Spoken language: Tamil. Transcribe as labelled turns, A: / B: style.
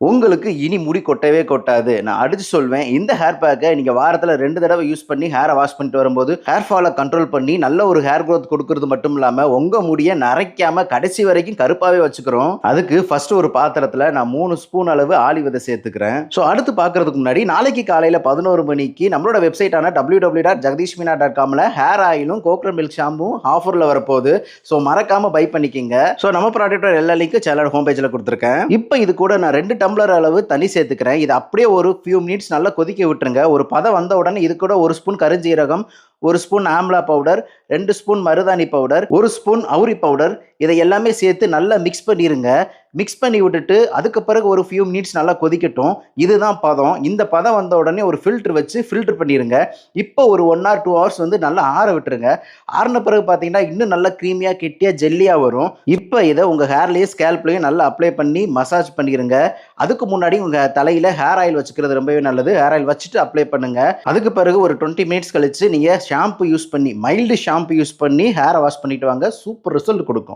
A: உங்களுக்கு இனி முடி கொட்டவே கொட்டாது. நான் அடிச்சு சொல்வேன். இந்த ஹேர் பேக்க நீங்க வாரத்துல 2 தடவ யூஸ் பண்ணி ஹேர வாஷ் பண்ணிட்டு வரும்போது, ஹேர் ஃபால கண்ட்ரோல் பண்ணி நல்ல ஒரு ஹேர் குரோத் குடுக்குறது மட்டும் இல்லாம, உங்க முடிய நரைக்காம கடைசி வரைக்கும் கருப்பாவே வச்சுக்கிறோம். அதுக்கு ஃபர்ஸ்ட் ஒரு பாத்திரத்துல நான் 3 ஸ்பூன் அளவு ஆளி விதை சேர்த்துக்கிறேன். அடுத்து பார்க்கறதுக்கு முன்னாடி நாளைக்கு காலையில 11 மணிக்கு நம்மளோட வெப்சைட்டான www.jagdishmeena.comல ஹேர் ஆயிலும், கோகனட் மில்க் ஷாம்புவும் ஆஃபர்ல வரப்போகுது. மறக்காம பை பண்ணிக்கங்க. நம்ம ப்ராடக்ட்டோட எல்லா லிங்க்கும் சேனல் ஹோம் பேஜ்ல குடுத்துருக்கேன். இப்ப இது கூட நான் 2 டம்ளர் அளவு தண்ணி சேர்த்துக்கிறேன். இது அப்படியே ஒரு ஃபியூ மினிட்ஸ் நல்லா கொதிக்க விட்டுருங்க. ஒரு பதம் வந்த உடனே இது கூட 1 ஸ்பூன் கருஞ்சீரகம், 1 ஸ்பூன் ஆம்லா பவுடர், 2 ஸ்பூன் மருதாணி பவுடர், 1 ஸ்பூன் அவுரி பவுடர் இதை எல்லாமே சேர்த்து நல்லா மிக்ஸ் பண்ணிருங்க. மிக்ஸ் பண்ணி விட்டுட்டு அதுக்கு பிறகு ஒரு ஃபியூ மினிட்ஸ் நல்லா கொதிக்கட்டும். இதுதான் பதம். இந்த பதம் வந்த உடனே ஒரு ஃபில்டர் வச்சு ஃபில்டர் பண்ணிருங்க. இப்போ ஒரு 1 ஆர் 2 ஹவர்ஸ் வந்து நல்லா ஆற விட்டுருங்க. ஆறின பிறகு பார்த்தீங்கன்னா இன்னும் நல்லா க்ரீமியா கெட்டியா ஜெல்லியா வரும். இப்போ இதை உங்க ஹேர்லயும் ஸ்கேல்ப்லயும் நல்லா அப்ளை பண்ணி மசாஜ் பண்ணிருங்க. அதுக்கு முன்னாடி உங்க தலையில ஹேர் ஆயில் வச்சுக்கிறது ரொம்பவே நல்லது. ஹேர் ஆயில் வச்சுட்டு அப்ளை பண்ணுங்க. அதுக்கு பிறகு ஒரு 20 மினிட்ஸ் கழிச்சு நீங்க ஷாம்பு யூஸ் பண்ணி மைல்டு ஷாம்பு யூஸ் பண்ணி ஹேரை வாஷ் பண்ணிட்டு வாங்க. சூப்பர் ரிசல்ட் கொடுக்கும்.